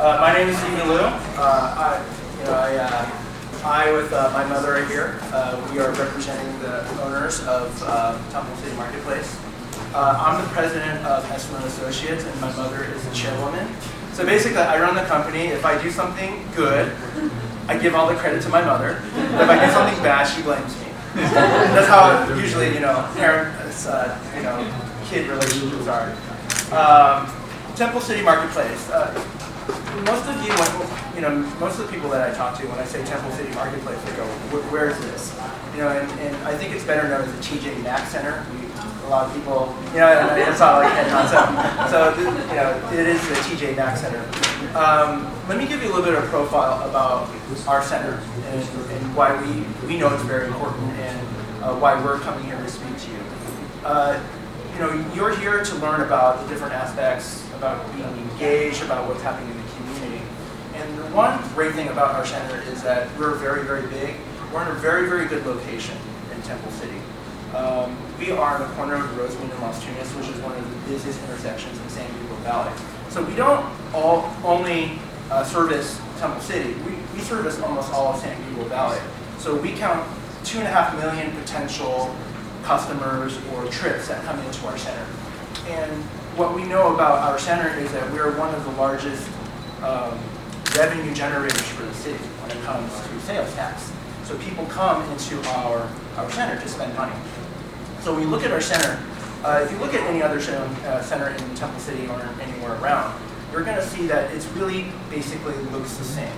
My name is Stephen Liu. I with my mother are here. We are representing the owners of Temple City Marketplace. I'm the president of Esselman Associates, and my mother is the chairwoman. So basically, I run the company. If I do something good, I give all the credit to my mother. If I do something bad, she blames me. That's how usually, parents, kid relationships are. Temple City Marketplace. Most of you, most of the people that I talk to, when I say Temple City Marketplace, they go, "Where is this?" And I think it's better known as the TJ Maxx Center. A lot of people, it's all like head concept. So, it is the TJ Maxx Center. Let me give you a little bit of profile about our center and why we know it's very important and why we're coming here to speak to you. You're here to learn about the different aspects about being engaged, about what's happening in the community. And the one great thing about our center is that we're very, very big. We're in a very, very good location in Temple City. We are on the corner of Rosemead and Las Tunas, which is one of the busiest intersections in San Gabriel Valley. So we don't only service Temple City. We service almost all of San Gabriel Valley. So we count 2.5 million potential customers or trips that come into our center. And what we know about our center is that we're one of the largest revenue generators for the city when it comes to sales tax. So people come into our center to spend money. So when you look at our center, if you look at any other center in Temple City or anywhere around, you're going to see that it's really basically looks the same,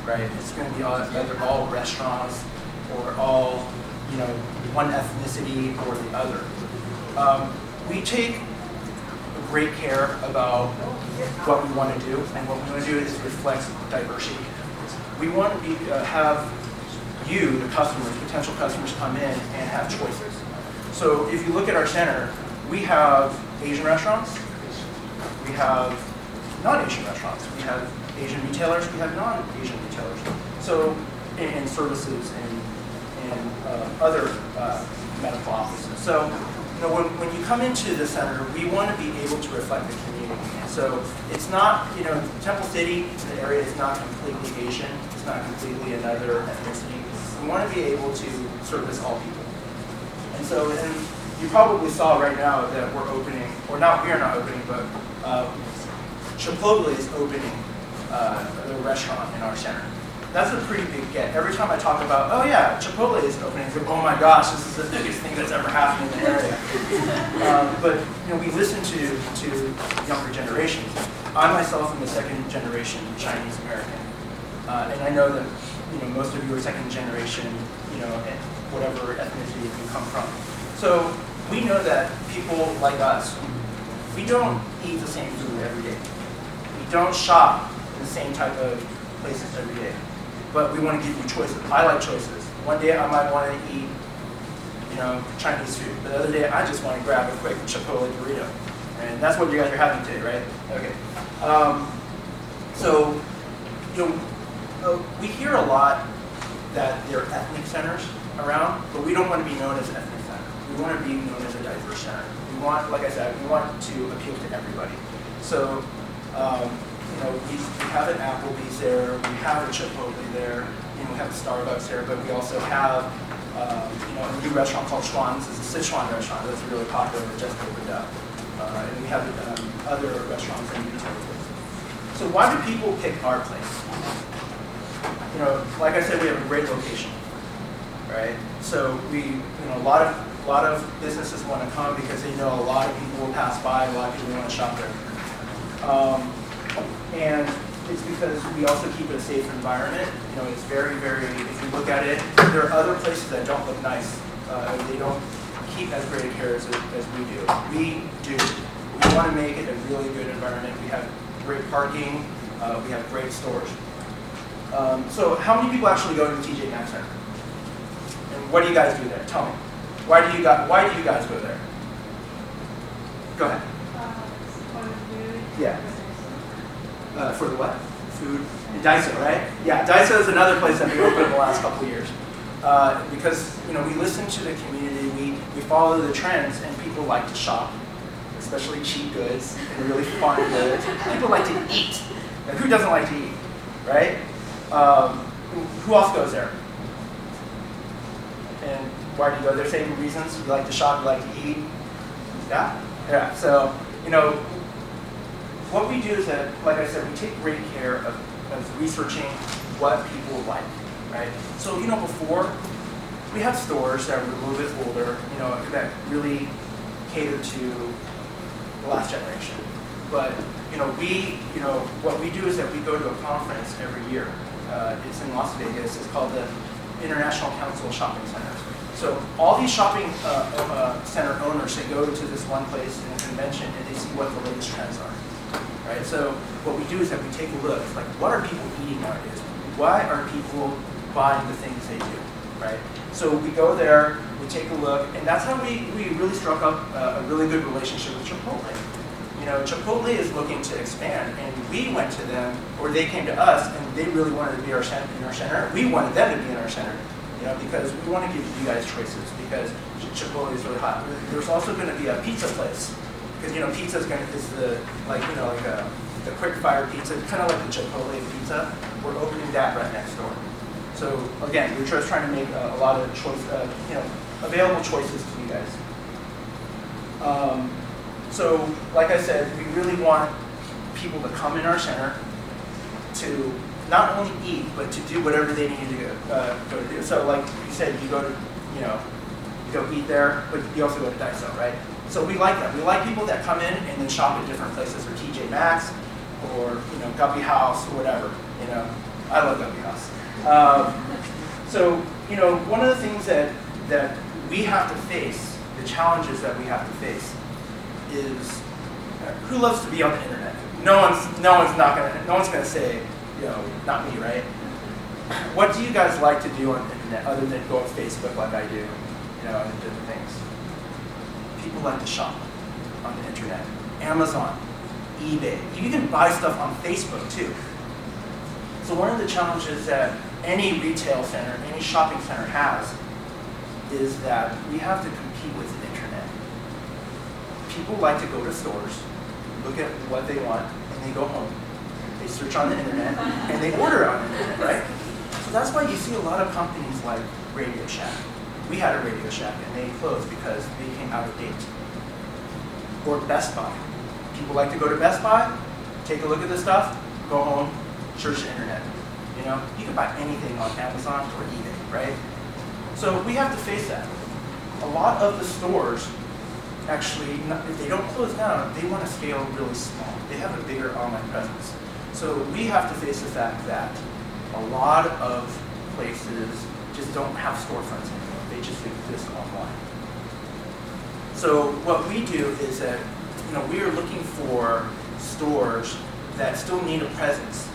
right? It's going to be either all restaurants or all, one ethnicity or the other. We take great care about what we want to do, and what we want to do is reflect diversity. We want to have you, the customers, potential customers, come in and have choices. So if you look at our center, we have Asian restaurants, we have non-Asian restaurants, we have Asian retailers, we have non-Asian retailers. So, and services and other medical offices. So, when you come into the center, we want to be able to reflect the community. And so it's not, Temple City, the area is not completely Asian. It's not completely another ethnicity. We want to be able to service all people. And so, and you probably saw right now that we're opening, or not, we are not opening, but Chipotle is opening the restaurant in our center. That's a pretty big get. Every time I talk about, oh yeah, Chipotle is opening, it's like, oh my gosh, this is the biggest thing that's ever happened in the area. But we listen to younger generations. I myself am a second generation Chinese American, and I know that most of you are second generation, whatever ethnicity you come from. So we know that people like us, we don't eat the same food every day. We don't shop in the same type of places every day. But we want to give you choices. I like choices. One day I might want to eat, Chinese food. But the other day I just want to grab a quick Chipotle burrito. And that's what you guys are having today, right? Okay. We hear a lot that there are ethnic centers around, but we don't want to be known as an ethnic center. We want to be known as a diverse center. We want, like I said, we want to appeal to everybody. So, we have an Applebee's there, we have a Chipotle there, we have a Starbucks there, but we also have a new restaurant called Schwan's. It's a Sichuan restaurant that's really popular, it just opened up. And we have other restaurants and retail places. So why do people pick our place? Like I said, we have a great location, right? So a lot of businesses want to come because they know a lot of people will pass by, a lot of people want to shop there. And it's because we also keep it a safe environment. It's very, very, if you look at it, there are other places that don't look nice. They don't keep as great a care as we do. We do. We want to make it a really good environment. We have great parking. We have great stores. So how many people actually go to the TJ Maxx Center? And what do you guys do there? Tell me. Why do you guys go there? Go ahead. Yeah. For the what? Food. Daiso, right? Yeah, Daiso is another place that we opened in the last couple of years. Because we listen to the community, we follow the trends, and people like to shop, especially cheap goods and really fun goods. People like to eat. Like, who doesn't like to eat, right? Who else goes there? And why do you go there? Same reasons. You like to shop, you like to eat. Yeah. So, what we do is that, like I said, we take great care of researching what people like, right? So, before, we had stores that were a little bit older, that really catered to the last generation. But, what we do is that we go to a conference every year. It's in Las Vegas. It's called the International Council of Shopping Centers. So all these shopping center owners, they go to this one place in a convention and they see what the latest trends are, right? So what we do is that we take a look, like, what are people eating nowadays? Why are people buying the things they do, right? So we go there, we take a look, and that's how we really struck up a really good relationship with Chipotle. Chipotle is looking to expand, and we went to them, or they came to us, and they really wanted to be in our center. We wanted them to be in our center, because we want to give you guys choices, because Chipotle is really hot. There's also going to be a pizza place, because pizza is the quick fire pizza, kind of like the Chipotle pizza. We're opening that right next door. So again, we're just trying to make a lot of choice, available choices to you guys. So, like I said, we really want people to come in our center to not only eat, but to do whatever they need to go to do. So, like you said, you go to, you go eat there, but you also go to Daiso, right? So we like that. We like people that come in and then shop at different places, or TJ Maxx, or Guppy House, or whatever. I love Guppy House. So, one of the things that we have to face, the challenges that we have to face, is who loves to be on the internet? No one's gonna say, not me, right? What do you guys like to do on the internet other than go on Facebook like I do, and different things? People like to shop on the internet. Amazon, eBay. You can buy stuff on Facebook too. So one of the challenges that any retail center, any shopping center has, is that we have to compete with the internet. People like to go to stores, look at what they want, and they go home. They search on the internet, and they order on the internet, right? So that's why you see a lot of companies like Radio Shack. We had a Radio Shack, and they closed because they came out of date. Or Best Buy. People like to go to Best Buy, take a look at the stuff, go home, search the internet. You can buy anything on Amazon or eBay, right? So we have to face that. A lot of the stores, actually, if they don't close down, they want to scale really small. They have a bigger online presence. So we have to face the fact that a lot of places just don't have storefronts anymore. They just exist online. So what we do is that, we are looking for stores that still need a presence.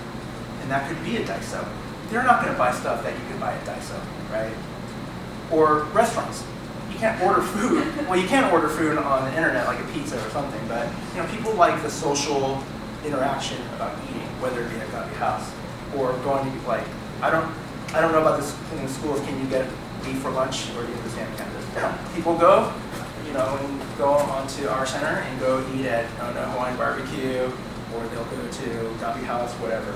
And that could be a Daiso. They're not going to buy stuff that you can buy at Daiso, right? Or restaurants. You can't order food. Well, you can order food on the internet, like a pizza or something, but people like the social interaction about eating, whether it be at Guppy House or going to I don't know about this in the schools. Can you get beef for lunch, or do you have to stay on campus? Yeah. People go, and go onto our center and go eat at Hawaiian barbecue, or they'll go to Guppy House, whatever.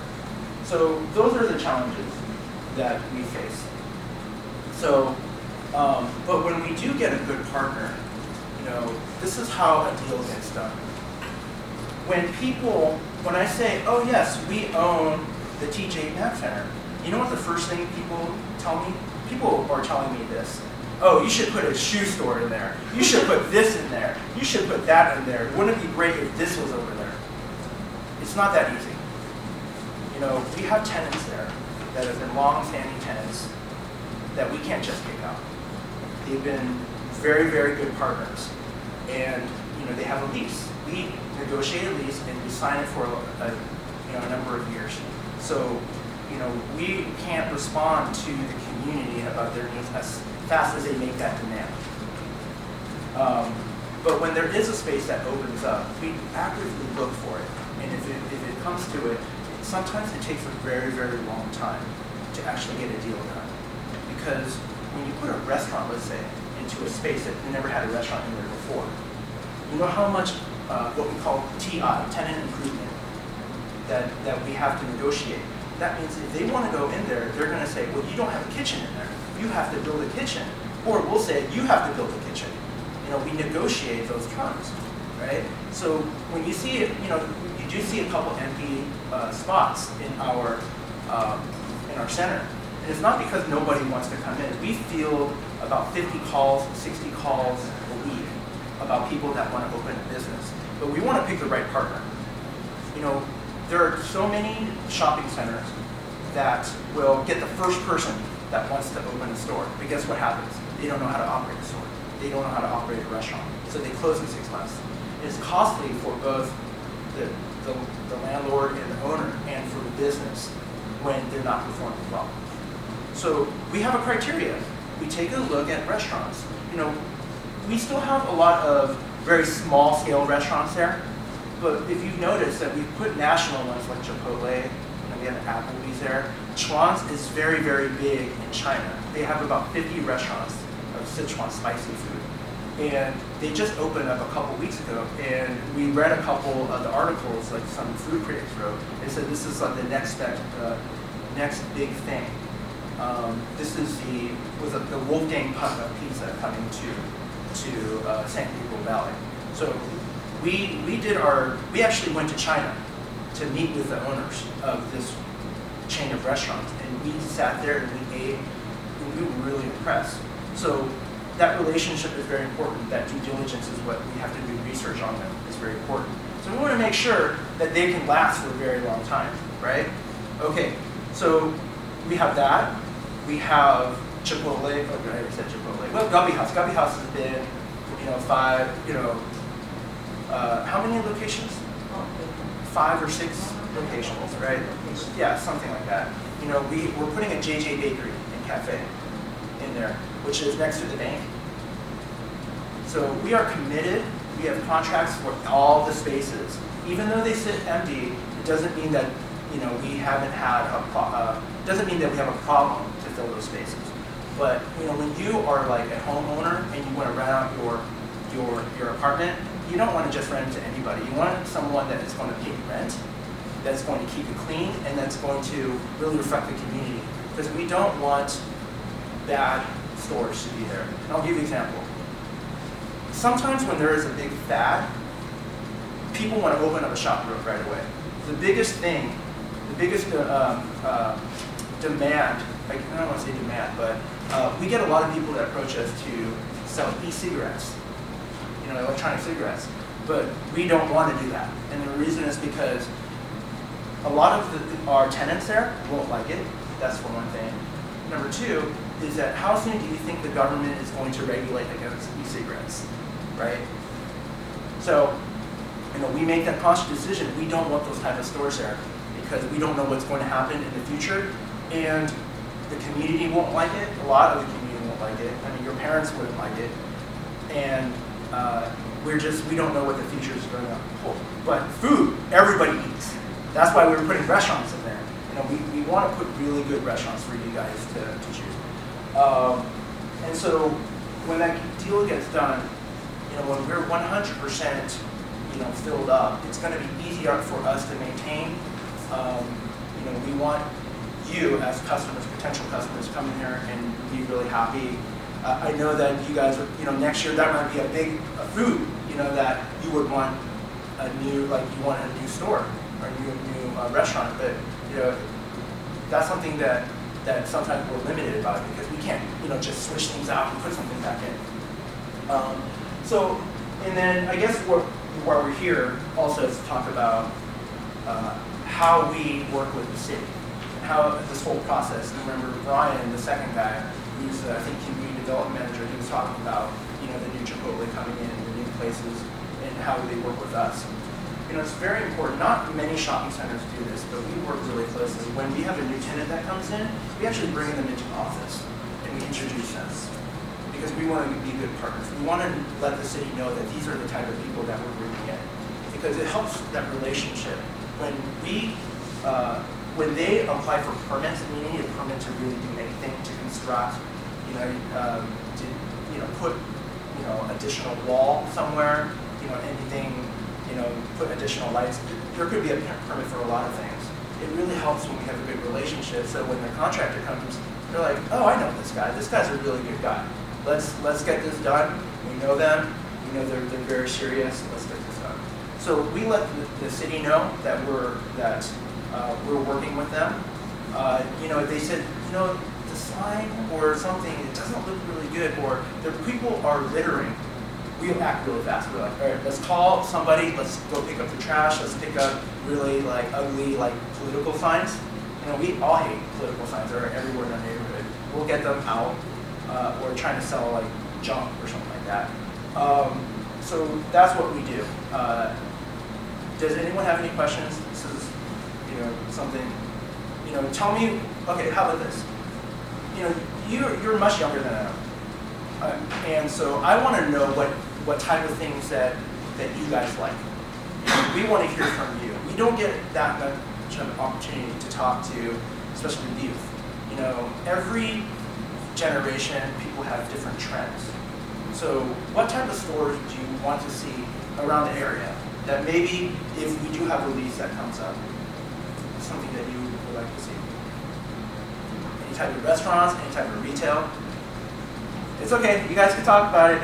So those are the challenges that we face. So, but when we do get a good partner, this is how a deal gets done. When I say, oh yes, we own the TJ Maxx Center, you know what the first thing people tell me? People are telling me this. Oh, you should put a shoe store in there. You should put this in there. You should put that in there. Wouldn't it be great if this was over there? It's not that easy. We have tenants there that have been long-standing tenants that we can't just kick out. They've been very, very good partners. And, they have a lease. We negotiate a lease and we sign it for a number of years. So, we can't respond to the community about their needs as fast as they make that demand. But when there is a space that opens up, we actively look for it. And if it comes to it, sometimes it takes a very, very long time to actually get a deal done. Because when you put a restaurant, let's say, into a space that never had a restaurant in there before, you know how much what we call TI, tenant improvement, that we have to negotiate. That means if they want to go in there, they're going to say, well, you don't have a kitchen in there. You have to build a kitchen. Or we'll say, you have to build a kitchen. We negotiate those terms, right? So when you see it, you do see a couple empty spots in our center. And it's not because nobody wants to come in. We field about 50 calls, 60 calls a week about people that want to open a business. But we want to pick the right partner. There are so many shopping centers that will get the first person that wants to open a store. But guess what happens? They don't know how to operate a store. They don't know how to operate a restaurant. So they close in 6 months. It's costly for both the landlord and the owner and for the business when they're not performing well. So we have a criteria. We take a look at restaurants. We still have a lot of very small scale restaurants there. But if you've noticed that we've put national ones like Chipotle, we have Applebee's there. Chuan's is very, very big in China. They have about 50 restaurants of Sichuan spicy food. And they just opened up a couple weeks ago, and we read a couple of the articles, like some food critics wrote. They said this is like the next big thing. This is the Wolfgang Pizza coming to San Gabriel Valley. So we actually went to China to meet with the owners of this chain of restaurants, and we sat there and we ate, and we were really impressed. So that relationship is very important. That due diligence is what we have to do research on them. It's very important. So we want to make sure that they can last for a very long time, right? Okay, so we have that. We have Chipotle. Oh, I already said Chipotle. Well, Gubby House. Gubby House has been, 5. How many locations? 5 or 6 locations, right? Yeah, something like that. We're putting a JJ Bakery and Cafe in there, which is next to the bank. So we are committed. We have contracts for all the spaces. Even though they sit empty, it doesn't mean that we haven't had doesn't mean that we have a problem to fill those spaces. But when you are like a homeowner and you want to rent out your apartment, you don't want to just rent it to anybody. You want someone that is going to pay rent, that's going to keep it clean, and that's going to really reflect the community. Because we don't want bad stores to be there. And I'll give you an example. Sometimes when there is a big fad, people want to open up a shop right away. The biggest thing, the biggest demand, I don't want to say demand, but we get a lot of people that approach us to sell e-cigarettes, electronic cigarettes, but we don't want to do that. And the reason is because a lot of our tenants there won't like it. That's for one thing. Number 2 is that how soon do you think the government is going to regulate against e-cigarettes, right? So, we make that conscious decision. We don't want those type of stores there because we don't know what's going to happen in the future, and the community won't like it. A lot of the community won't like it. Your parents wouldn't like it, and we don't know what the future is going to hold. But food, everybody eats. That's why we were putting restaurants in there. We want to put really good restaurants for you guys to choose. And so when that deal gets done, when we're 100% filled up, it's going to be easier for us to maintain. We want you as customers, potential customers, come in here and be really happy. I know that you guys are, next year that might be a big food, that you would want you want a new store or a new restaurant, but that's something that sometimes we're limited about because we can't, just switch things out and put something back in. And then I guess why we're here also is to talk about how we work with the city and how this whole process. And remember Brian, the second guy, who's I think community development manager, he was talking about the new Chipotle coming in, the new places, and how they work with us. It's very important. Not many shopping centers do this, but we work really closely. When we have a new tenant that comes in, we actually bring them into the office and we introduce them because we want to be good partners. We want to let the city know that these are the type of people that we're bringing in because it helps that relationship. When they apply for permits, and we need a permit to really do anything to construct, to put additional wall somewhere, anything put additional lights. There could be a permit for a lot of things. It really helps when we have a good relationship. So when the contractor comes, they're like, oh, I know this guy. This guy's a really good guy. Let's get this done. We know them. We know they're very serious. Let's get this done. So we let the city know that we're working with them. If they said, the sign or something, it doesn't look really good, or the people are littering, we act really fast. We're like, all right, let's call somebody, let's go pick up the trash, let's pick up really ugly political signs. We all hate political signs. They're everywhere in the neighborhood. We'll get them out, or trying to sell junk or something like that. So that's what we do. Does anyone have any questions? This is, something, tell me, okay, how about this? You're much younger than I am. And so I want to know what type of things that you guys like. We want to hear from you. We don't get that much of an opportunity to talk to, especially with youth. Every generation, people have different trends. So what type of stores do you want to see around the area that maybe if we do have a lease that comes up, something that you would like to see? Any type of restaurants, any type of retail? It's okay, you guys can talk about it.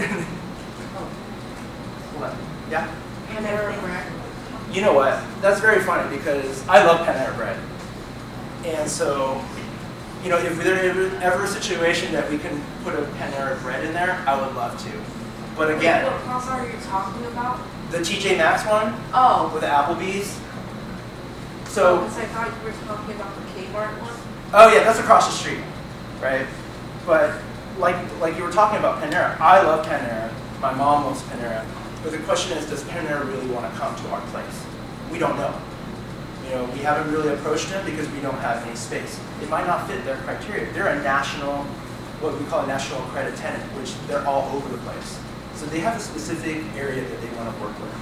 Hold on. Yeah? Panera bread. You know what? That's very funny because I love Panera bread. And so, if there's ever a situation that we can put a Panera bread in there, I would love to. But again, what plaza are you talking about? the TJ Maxx one Oh. with the Applebee's. So, So, I thought you were talking about the Kmart one. oh yeah, that's across the street, right? But like you were talking about Panera, I love Panera. My mom loves Panera. But the question is, does Panera really want to come to our place? We don't know. We haven't really approached them because we don't have any space. It might not fit their criteria. They're a national, what we call a national credit tenant, which they're all over the place. So they have a specific area that they want to work with.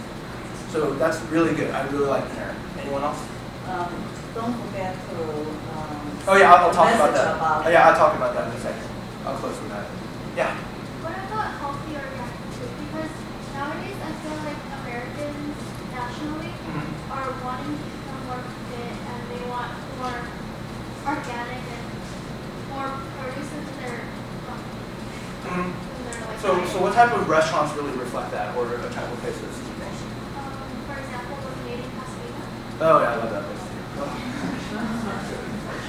So that's really good. I really like Panera. Anyone else? Don't forget to. Oh yeah, I'll talk about message that. Oh, yeah, I'll talk about that in a second. I'll close with that. Yeah. What about healthy organic food? Because nowadays I feel like Americans nationally are wanting to become more fit and they want more organic and more produce into their Mhm. diet. So what type of restaurants really reflect that, or what type of places? For example, the Canadian Pasadena. Oh yeah, I love that place too.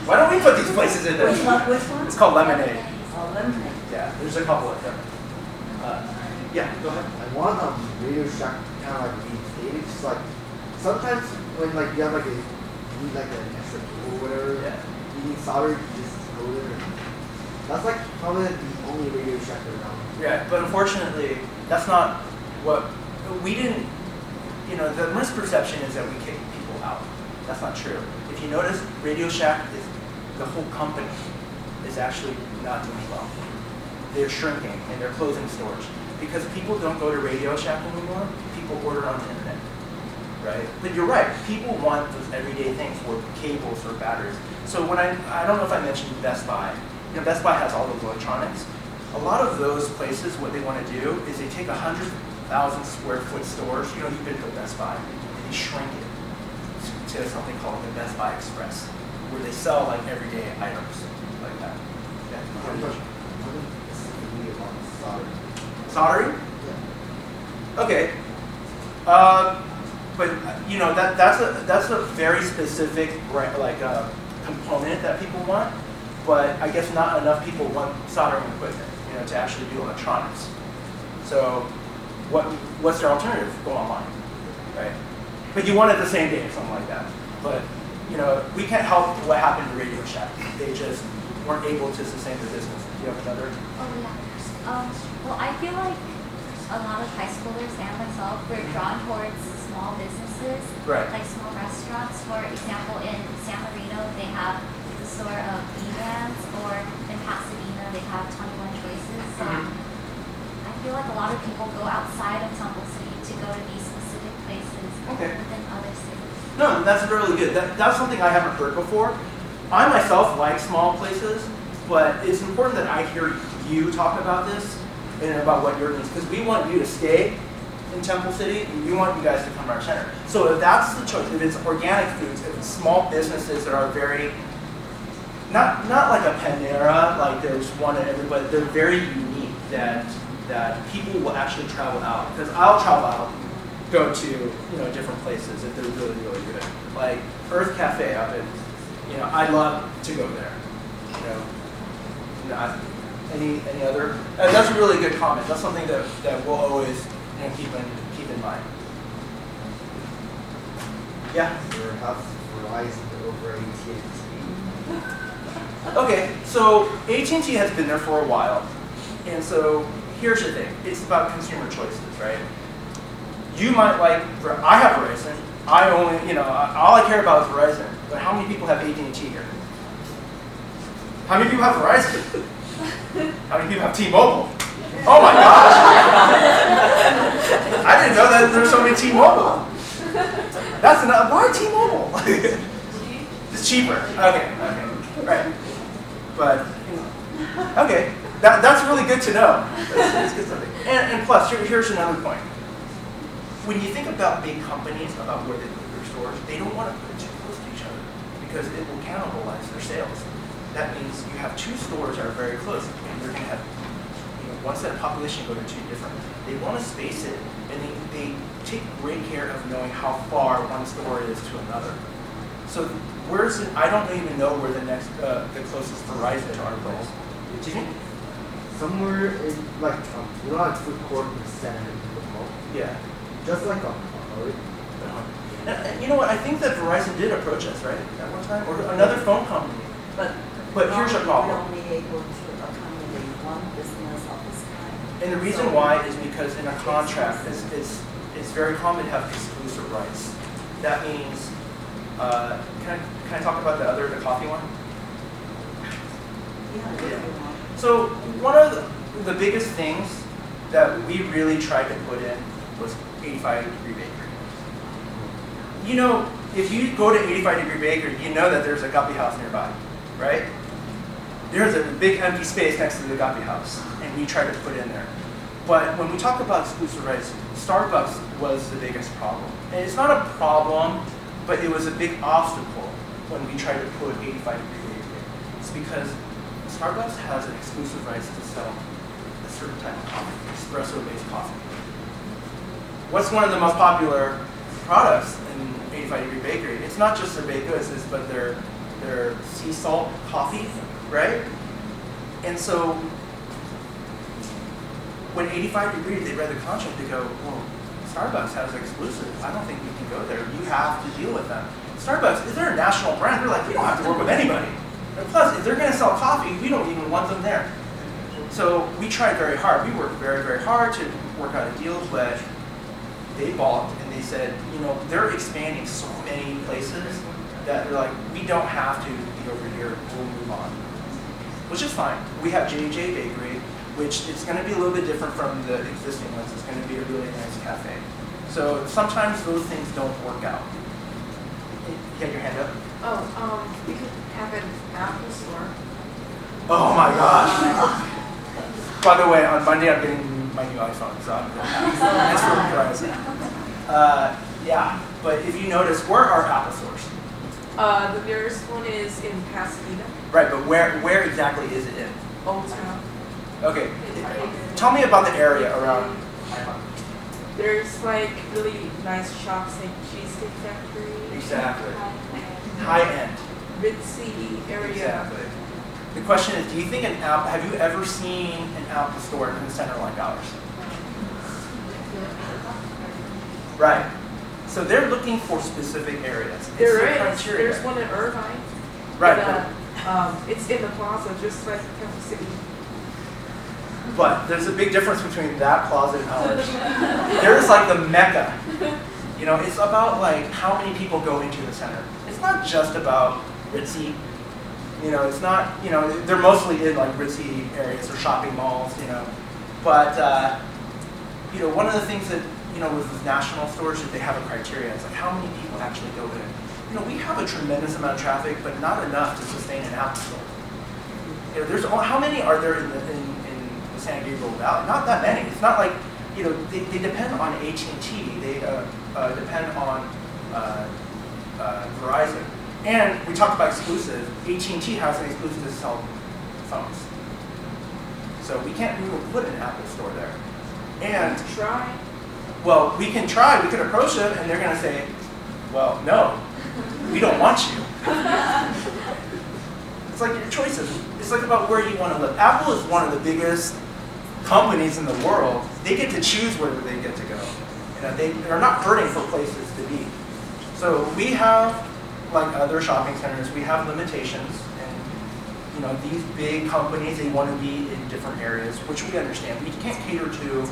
Why don't we put these places in there? Which one? It's called Lemonade. Oh, lemonade. Yeah, there's a couple of them. Yeah, go ahead. I want Radio Shack kind of beef steak. It's just sometimes when you have you need an extra tool or whatever. Yeah. You need solder, you just go there. That's probably the only Radio Shack around. Yeah, but unfortunately, that's not what we didn't. The misperception is that we kick people out. That's not true. If you notice, Radio Shack the whole company is actually not doing well. They're shrinking and they're closing stores because people don't go to Radio Shack anymore. People order on the internet, right? But you're right. People want those everyday things, or cables or batteries. So when I don't know if I mentioned Best Buy. Best Buy has all those electronics. A lot of those places, what they want to do is they take 100,000 square foot stores. You've been to Best Buy, and they shrink it to something called the Best Buy Express, where they sell everyday items like that. Yeah. Soldering? Yeah. Okay. But that's a very specific component that people want. But I guess not enough people want soldering equipment, to actually do electronics. So what's their alternative? Go online, right? But you want it the same day or something like that. But we can't help what happened to Radio Shack. They just weren't able to sustain their business. Do you have another? Oh yeah. Well, I feel like a lot of high schoolers and myself were drawn towards small businesses, Right. like small restaurants. For example, in San Marino, they have the store of E-Brands, or in Pasadena, they have 21 Choices. So I feel like a lot of people go outside of Temple City to go to these specific places within other cities. No, that's really good. That's something I haven't heard before. I myself like small places, but it's important that I hear you talk about this and about what your needs, because we want you to stay in Temple City, we want you guys to come to our center. So if that's the choice, if it's organic foods, if it's small businesses that are very, not like a Panera, like there's one at every, but they're very unique that people will actually travel out. Because I'll travel out, go to different places if they're really, really good. Like Earth Cafe up in, I'd love to go there. Any other? That's a really good comment. That's something that we'll always keep in mind. Yeah. Your house Verizon over AT&T. Okay, so AT&T has been there for a while, and so here's the thing: it's about consumer choices, right? You might like. I have Verizon. I only, all I care about is Verizon. But how many people have AT&T here? How many people have Verizon? How many people have T-Mobile? Oh my gosh! I didn't know that there's so many T-Mobile. That's enough. Why T-Mobile? It's cheaper. Okay, right. But okay, that's really good to know. That's good something. And plus, here's another point. When you think about big companies, about where they put their stores, they don't want to put it too close to each other because it will cannibalize their sales. That means you have two stores that are very close, and you're going to have one set of population go to two different. They want to space it, and they take great care of knowing how far one store is to another. So where's it? I don't even know where the closest Verizon to our place. Do you think? Somewhere in like food court in the center of the mall. Yeah. Just like a And you know what? I think that Verizon did approach us, right, at one time, or another phone company. But here's a problem. We're only able to accommodate one business of this kind. And the reason why is because in a contract, it's very common to have exclusive rights. That means, can I talk about the coffee one? Yeah. So one of the biggest things that we really tried to put in was 85-degree bakery. If you go to 85-degree bakery, you know that there's a Guppy house nearby, right? There's a big empty space next to the Guppy house, and we tried to put in there. But when we talk about exclusive rights, Starbucks was the biggest problem. And it's not a problem, but it was a big obstacle when we tried to put 85-degree bakery. It's because Starbucks has an exclusive rights to sell a certain type of coffee, espresso-based coffee. What's one of the most popular products in 85-degree bakery? It's not just their baked goods, but their sea salt coffee, right? And so when 85 degrees, they read the contract, they go, well, Starbucks has exclusive. I don't think we can go there. You have to deal with them. Starbucks, they're a national brand. They're like, we don't have to work with anybody. And plus, if they're going to sell coffee, we don't even want them there. So we tried very hard. We worked very, very hard to work out a deal, but they balked and they said, they're expanding so many places that they're like, we don't have to be over here. We'll move on. Which is fine. We have J&J Bakery, which is going to be a little bit different from the existing ones. It's going to be a really nice cafe. So sometimes those things don't work out. You had your hand up? We could have an Apple store. Oh my gosh. By the way, on Monday I'm getting my new iPhone, so I'm really happy. That's for Verizon. Yeah, but if you notice, where are Apple stores? The nearest one is in Pasadena, Right, but where exactly is it in? Old Town. Okay, tell me about the area around. There's like really nice shops like Cheesecake Factory, Exactly. High end. ritzy area. Exactly. The question is, do you think have you ever seen an Apple store in the center like ours? Right. So they're looking for specific areas. It's There the is. criteria. There's one in Irvine. Right. And, it's in the plaza, just like Temple City. But there's a big difference between that plaza and ours. There's like the mecca. It's about like how many people go into the center. It's not just about ritzy. It's not, they're mostly in like ritzy areas or shopping malls, But, one of the things that, with the national stores, is they have a criteria. It's like how many people actually go in. We have a tremendous amount of traffic, but not enough to sustain an Apple store. How many are there in the San Gabriel Valley? Not that many. It's not like they depend on AT&T. They depend on Verizon. And we talked about exclusive. AT&T has an exclusive to sell phones. So we can't even put an Apple store there. And Try. well, we can try. We could approach them, and they're going to say, well, no, we don't want you. It's like your choices. It's like about where you want to live. Apple is one of the biggest companies in the world. They get to choose where they get to go. They're not hurting for places to be. So we have, like other shopping centers, we have limitations. And these big companies, they want to be in different areas, which we understand. We can't cater to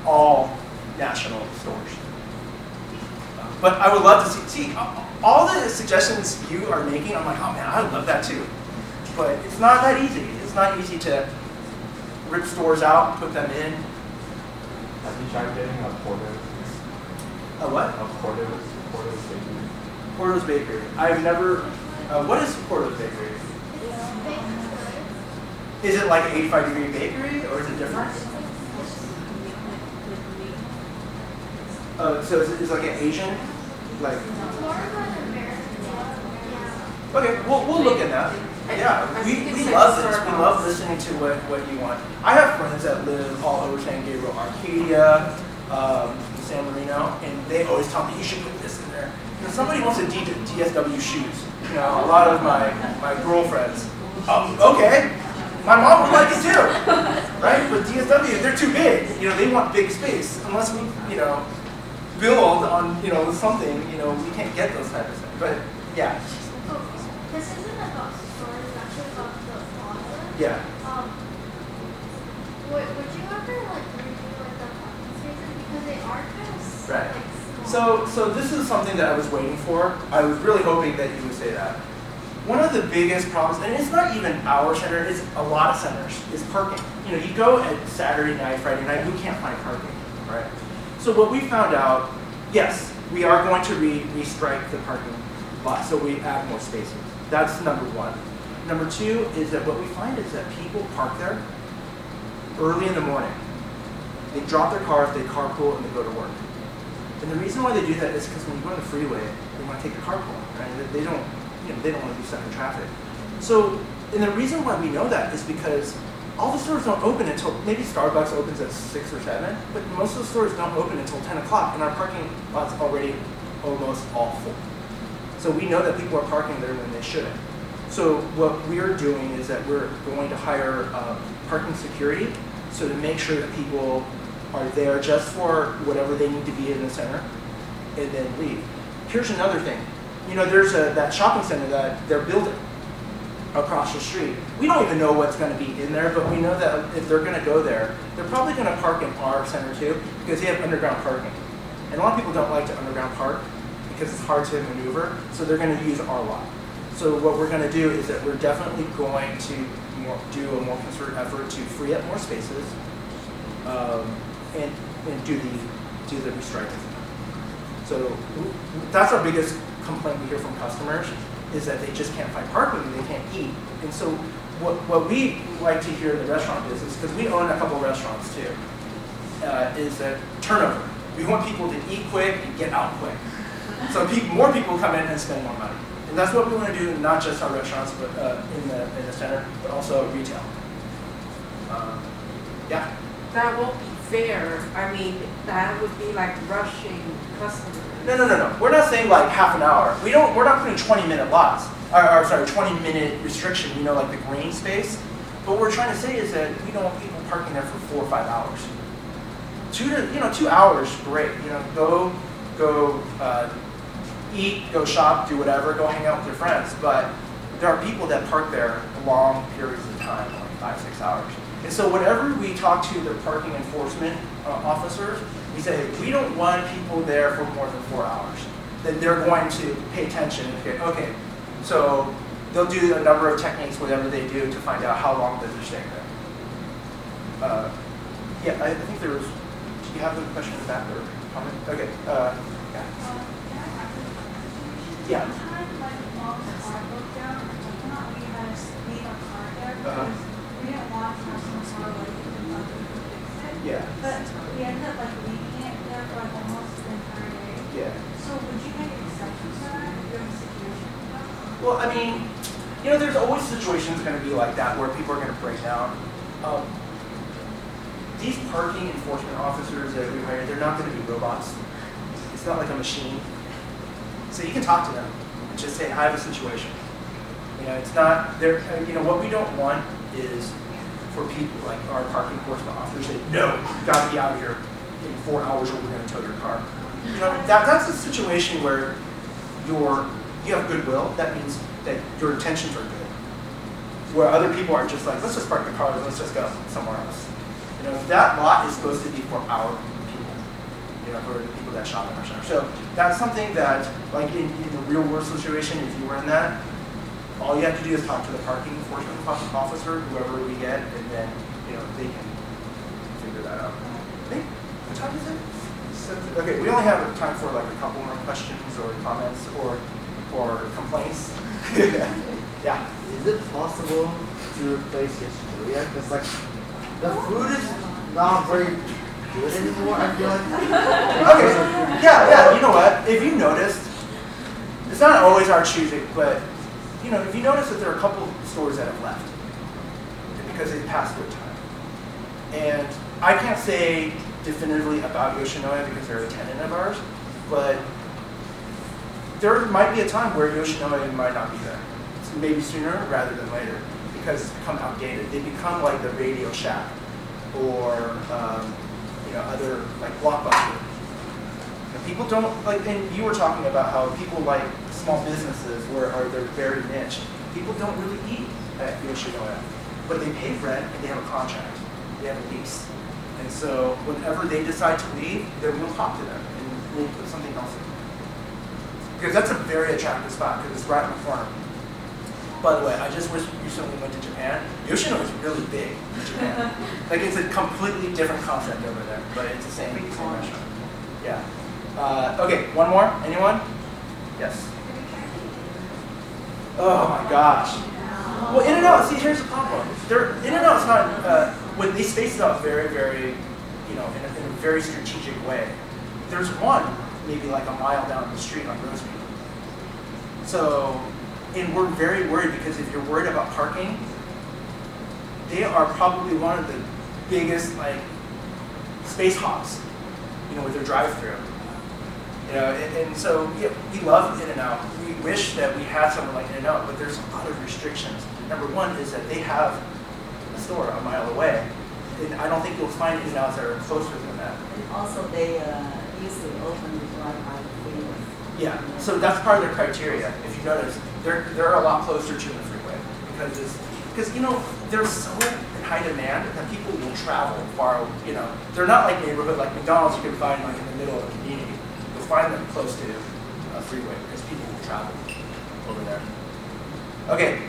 all national stores. But I would love to see all the suggestions you are making. I'm like, oh man, I would love that too. But it's not that easy. It's not easy to rip stores out, put them in. Have you tried getting a Porto's? A what? A Porto's bakery. Porto's Bakery. I've never. What is Porto's Bakery? It's baked goods. Is it like an 85-degree bakery, or is it different? So is it like an Asian, like? It's more of an American one. Yeah. Okay, we'll look at that. Yeah, I we think it's love like this. We love listening to what you want. I have friends that live all over San Gabriel, Arcadia, San Marino, and they always tell me you should put this in there. Somebody wants to DSW shoes. A lot of my girlfriends. Okay, my mom would like it too, right? But DSW, they're too big. They want big space. Unless we, build on, something, we can't get those types of things. But yeah, Oh, this isn't about stores, it's actually about the process. yeah. Would you ever review the parking spaces because they are kind of Right. small. So this is something that I was waiting for. I was really hoping that you would say that. One of the biggest problems, and it's not even our center, it's a lot of centers, is parking. You go at Saturday night, Friday night, we can't find parking, right? So what we found out, yes, we are going to restrike the parking lot, so we add more spaces. That's number one. Number two is that what we find is that people park there early in the morning. They drop their cars, they carpool, and they go to work. And the reason why they do that is because when you go on the freeway, they want to take the carpool, right? They don't want to be stuck in traffic. So, and the reason why we know that is because all the stores don't open until, maybe Starbucks opens at 6 or 7, but most of the stores don't open until 10 o'clock, and our parking lot's already almost all full. So we know that people are parking there when they shouldn't. So what we're doing is that we're going to hire parking security, so to make sure that people are there just for whatever they need to be in the center, and then leave. Here's another thing. There's that shopping center that they're building across the street. We don't even know what's going to be in there, but we know that if they're going to go there, they're probably going to park in our center too, because they have underground parking. And a lot of people don't like to underground park because it's hard to maneuver, so they're going to use our lot. So what we're going to do is that we're definitely going to do a more concerted effort to free up more spaces and do the restriking. So that's our biggest complaint we hear from customers, is that they just can't find parking and they can't eat. And so what we like to hear in the restaurant business, because we own a couple restaurants too, is that turnover. We want people to eat quick and get out quick. So more people come in and spend more money. And that's what we want to do, not just our restaurants, but in the center, but also retail. Yeah. That won't be fair. I mean, that would be like rushing customers. No. We're not saying like half an hour. We're not putting 20-minute lots. Or 20-minute restriction, like the green space. But what we're trying to say is that we don't want people parking there for 4 or 5 hours. 2 hours, great. Go eat, go shop, do whatever, go hang out with your friends. But there are people that park there long periods of time, like 5-6 hours. And so whenever we talk to the parking enforcement officers, we say, we don't want people there for more than 4 hours. Then they're going to pay attention and say, okay, so they'll do a number of techniques, whatever they do, to find out how long that they're staying there. Yeah, I think there was, do you have a question in the back or comment? Okay, yeah. Yeah. Sometimes, mom's car broke down, we had to leave our car there because we didn't want to have some car to fix it. Yeah. But we ended up like leaving it there for like almost the entire day. Yeah. So would you make exceptions for that if you have a situation like that? Well, I mean, there's always situations going to be like that where people are going to break down. These parking enforcement officers that we hire, they're not going to be robots. It's not like a machine. So you can talk to them and just say, I have a situation. It's not, what we don't want is for people like our parking enforcement officers say, no, you got to be out of here in 4 hours or we're going to tow your car. That's a situation where you have goodwill. That means that your intentions are good. Where other people are just like, let's just park the car, let's just go somewhere else. That lot is supposed to be for our people, for the people that shop in our center. So that's something that, like in the real world situation, if you were in that, all you have to do is talk to the parking enforcement officer, whoever we get, and then they can figure that out. I think, what time is it? Okay, we only have time for like a couple more questions or comments or complaints. Yeah. Is it possible to replace Historia? Because like the food is not very good anymore, I feel like. Okay. Yeah. You know what? If you noticed, it's not always our choosing, but if you notice that there are a couple stores that have left because they passed their time. And I can't say definitively about Yoshinoya because they're a tenant of ours, but there might be a time where Yoshinoya might not be there. So maybe sooner rather than later because it's become outdated. They become like the Radio Shack or other like Blockbuster. And people don't like, and you were talking about how people like small businesses they're very niche. People don't really eat at Yoshinoya, but they pay rent and they have a contract. They have a lease. And so whenever they decide to leave, then we'll talk to them and we'll put something else in. Because that's a very attractive spot because it's right on the corner. By the way, I just recently went to Japan. Yoshinoya is really big in Japan. Like it's a completely different concept over there, but it's the same restaurant. Yeah. Okay, one more? Anyone? Yes. Oh my gosh. Well, In-N-Out, see, here's the problem. In-N-Out's not, when they space it out very, very, in a very strategic way. There's one, maybe like a mile down the street on Rose Street. So, and we're very worried because if you're worried about parking, they are probably one of the biggest, like, space hogs, with their drive-through. And so we love In-N-Out. We wish that we had something like In-N-Out, but there's a lot of restrictions. Number one is that they have a store a mile away. And I don't think you'll find In-N-Outs that are closer than that. And also they usually open right by the freeway. Yeah, so that's part of their criteria. If you notice, they're a lot closer to the freeway because they're so in high demand that people will travel far. They're not like neighborhood like McDonald's you can find like in the middle of the community. Find them close to a freeway because people will travel over there. Okay,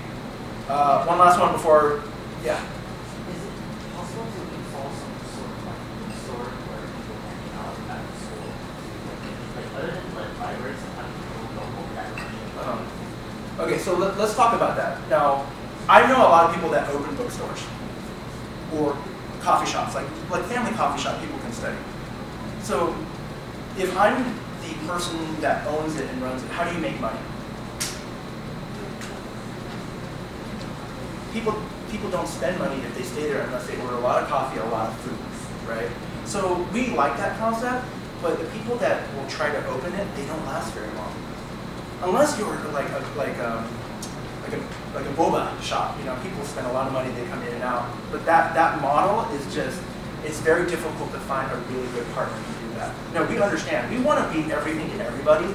one last one before, yeah. Is it possible to install some sort of like store where people can hang out at the school? Like other than like libraries, sometimes people don't hold that much. Okay, so let's talk about that. Now, I know a lot of people that open bookstores or coffee shops, like family coffee shop, people can study. So if I'm the person that owns it and runs it, how do you make money? People don't spend money if they stay there unless they order a lot of coffee and a lot of food, right? So we like that concept, but the people that will try to open it, they don't last very long. Unless you're like a boba shop, people spend a lot of money, they come in and out. But that model is just, it's very difficult to find a really good partner to do that. No, we understand. We want to be everything to everybody,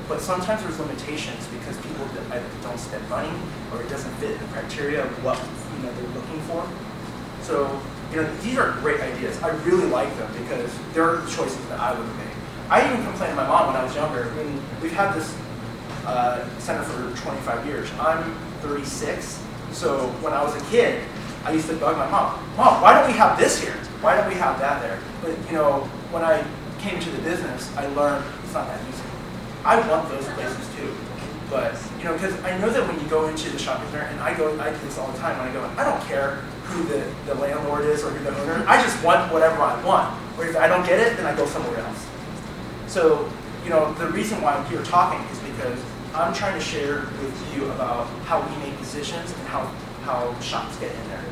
but sometimes there's limitations because people either don't spend money or it doesn't fit the criteria of what they're looking for. So these are great ideas. I really like them because they're choices that I would have made. I even complained to my mom when I was younger. I mean, we've had this center for 25 years. I'm 36, so when I was a kid, I used to bug my mom, why don't we have this here? Why don't we have that there? But when I came to the business, I learned it's not that easy. I want those places too. But, because I know that when you go into the shopping center, and I do this all the time, when I go, I don't care who the landlord is or who the owner. I just want whatever I want. Or if I don't get it, then I go somewhere else. So, the reason why I'm here talking is because I'm trying to share with you about how we make decisions and how shops get in there.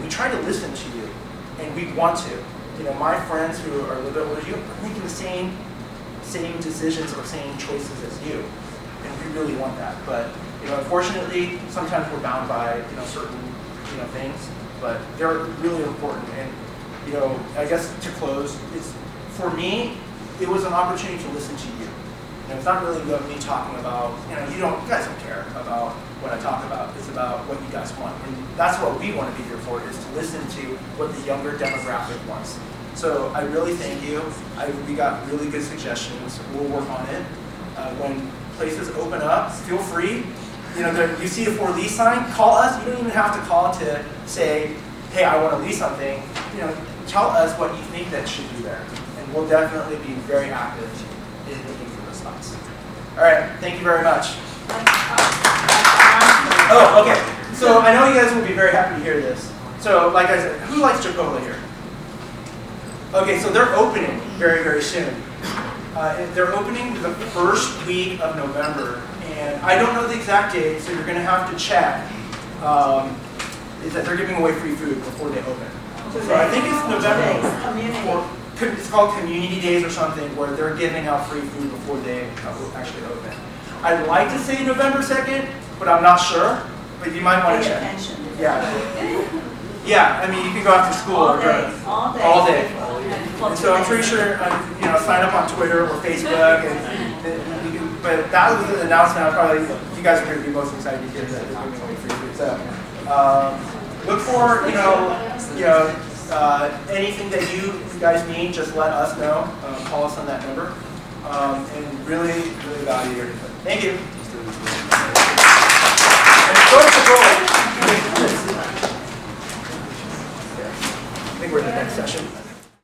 We try to listen to you, and we want to. My friends who are a little bit older than you are making the same decisions or same choices as you, and we really want that. But unfortunately, sometimes we're bound by certain things, but they're really important. And I guess to close, for me, it was an opportunity to listen to you. It's not really about me talking about you guys don't care about what I talk about. It's about what you guys want, and that's what we want to be here for, is to listen to what the younger demographic wants. So I really thank you. We got really good suggestions. We'll work on it. When places open up, feel free. You see a for lease sign, call us. You don't even have to call to say, hey, I want to lease something. Tell us what you think that should be there, and we'll definitely be very active in looking for those spots. All right, thank you very much. Oh, okay. So I know you guys will be very happy to hear this. So, like I said, who likes Chipotle here? Okay, so they're opening very, very soon. They're opening the first week of November, and I don't know the exact date, so you're going to have to check. Is that they're giving away free food before they open. So I think it's November. It's called Community Days or something, where they're giving out free food before they actually open. I'd like to say November 2nd, but I'm not sure. But you might want to check. Yeah. Yeah, I mean, you can go after school or all day. And so I'm pretty sure, sign up on Twitter or Facebook, but that was an announcement. You guys are going to be most excited to hear that they're giving away free food. So look for, anything that you guys need, just let us know. Call us on that number. And really, really value your input. Thank you. And go to Chipotle. I think we're in the next session.